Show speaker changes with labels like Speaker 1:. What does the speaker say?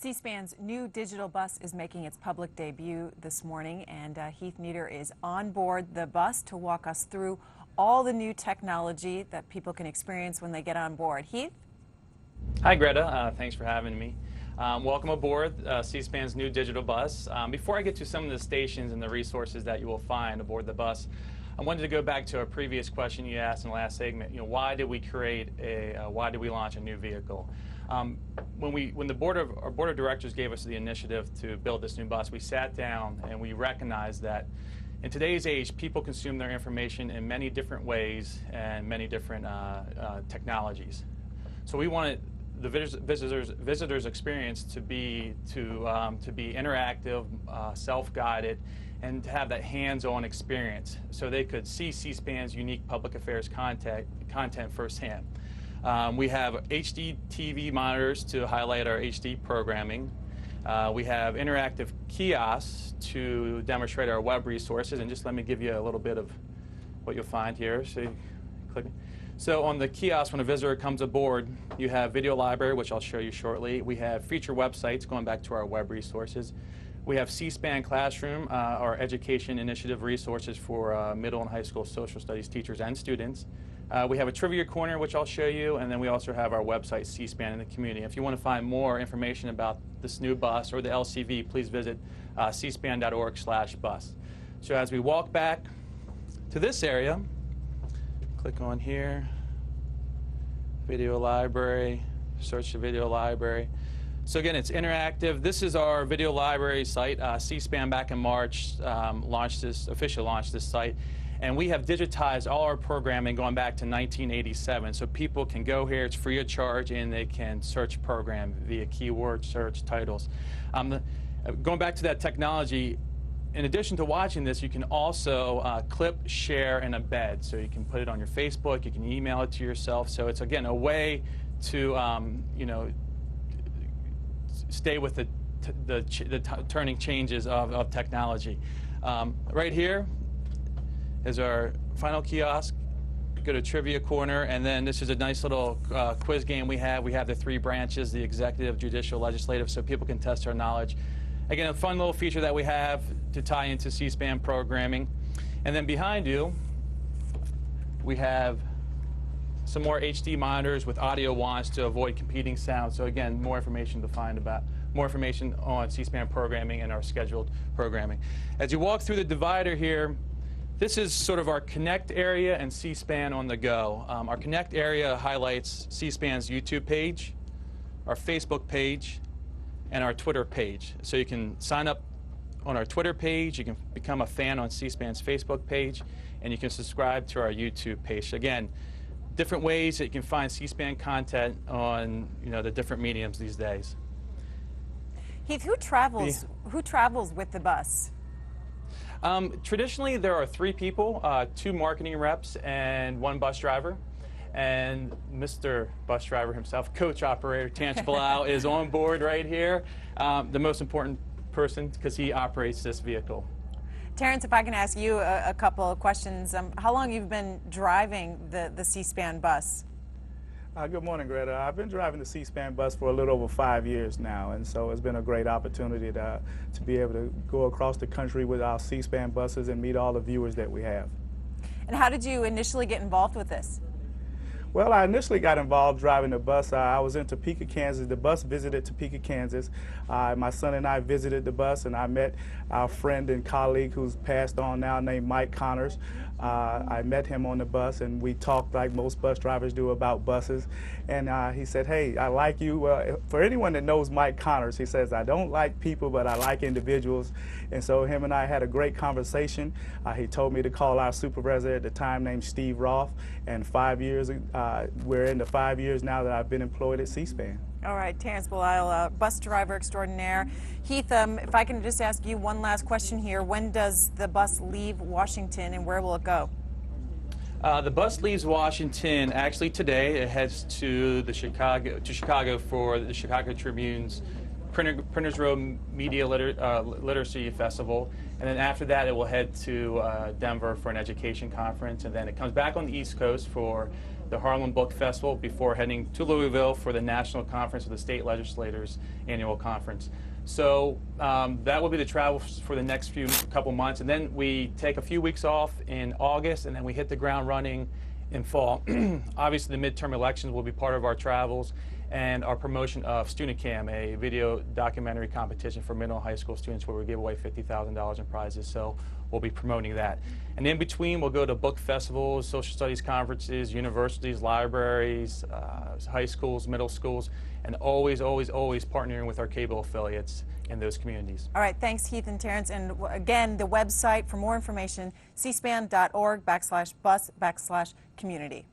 Speaker 1: C-SPAN's new digital bus is making its public debut this morning, and Heath Nieder is on board the bus to walk us through all the new technology that people can experience when they get on board. Heath?
Speaker 2: Hi, Greta. Thanks for having me. Welcome aboard C-SPAN's new digital bus. Before I get to some of the stations and the resources that you will find aboard the bus, I wanted to go back to a previous question you asked in the last segment. Why did we why did we launch a new vehicle? When our board of directors gave us the initiative to build this new bus, we sat down and we recognized that in today's age, people consume their information in many different ways and many different technologies. So we wanted the visitors' experience to be interactive, self-guided, and to have that hands-on experience, so they could see C-SPAN's unique public affairs content firsthand. We have HD TV monitors to highlight our HD programming. We have interactive kiosks to demonstrate our web resources, and just let me give you a little bit of what you'll find here. So on the kiosk, when a visitor comes aboard, you have video library, which I'll show you shortly. We have feature websites, going back to our web resources. We have C-SPAN Classroom, our education initiative resources for middle and high school social studies teachers and students. We have a trivia corner, which I'll show you, and then we also have our website, C-SPAN in the Community. If you want to find more information about this new bus or the LCV, please visit cspan.org/bus. So as we walk back to this area, click on here, video library, search the video library. So again, it's interactive. This is our video library site. C-SPAN back in March officially launched this site. And we have digitized all our programming going back to 1987. So people can go here, it's free of charge, and they can search program via keyword search titles. Going back to that technology, in addition to watching this, you can also clip, share, and embed. So you can put it on your Facebook, you can email it to yourself. So it's, again, a way to stay with the turning changes of technology. Right here is our final kiosk. Go to Trivia Corner, and then this is a nice little quiz game we have. We have the three branches, the executive, judicial, legislative, so people can test our knowledge. Again, a fun little feature that we have to tie into C-SPAN programming. And then behind you, we have some more HD monitors with audio wands to avoid competing sounds. So again, more information on C-SPAN programming and our scheduled programming. As you walk through the divider here, this is sort of our Connect area and C-SPAN on the go. Our Connect area highlights C-SPAN's YouTube page, our Facebook page, and our Twitter page. So you can sign up on our Twitter page, you can become a fan on C-SPAN's Facebook page, and you can subscribe to our YouTube page. Again, different ways that you can find C-SPAN content on the different mediums these days.
Speaker 1: Heath, who travels with the bus?
Speaker 2: Traditionally, there are 3 people, 2 marketing reps and 1 bus driver. And Mr. Bus Driver himself, coach operator Terrence Bilal, is on board right here, the most important person because he operates this vehicle.
Speaker 1: Terrence, if I can ask you a couple of questions. How long have you been driving the C-SPAN bus?
Speaker 3: Good morning, Greta. I've been driving the C-SPAN bus for a little over 5 years now, and so it's been a great opportunity to be able to go across the country with our C-SPAN buses and meet all the viewers that we have. And
Speaker 1: how did you initially get involved with this?
Speaker 3: Well, I initially got involved driving the bus. I was in Topeka, Kansas. The bus visited Topeka, Kansas. My son and I visited the bus, and I met our friend and colleague who's passed on now named Mike Connors. I met him on the bus, and we talked like most bus drivers do about buses. And he said, "Hey, I like you." Well, for anyone that knows Mike Connors, he says, "I don't like people, but I like individuals." And so him and I had a great conversation. He told me to call our supervisor at the time named Steve Roth, and 5 years, we're into 5 years now that I've been employed at C-SPAN.
Speaker 1: All right, Terrence Bilal, bus driver extraordinaire. Heath, if I can just ask you one last question here. When does the bus leave Washington, and where will it go?
Speaker 2: The bus leaves Washington actually today. It heads to Chicago for the Chicago Tribune's Printers Row Media Literacy Festival, and then after that it will head to Denver for an education conference, and then it comes back on the East Coast for the Harlem Book Festival before heading to Louisville for the National Conference of the State Legislators Annual Conference. So that will be the travel for the next couple months, and then we take a few weeks off in August, and then we hit the ground running in fall. Obviously, the midterm elections will be part of our travels, and our promotion of Student Cam, a video documentary competition for middle and high school students where we give away $50,000 in prizes. So we'll be promoting that. And in between, we'll go to book festivals, social studies conferences, universities, libraries, high schools, middle schools, and always, always, always partnering with our cable affiliates in those communities.
Speaker 1: All right, thanks, Heath and Terrence. And again, the website for more information, cspan.org/bus/community.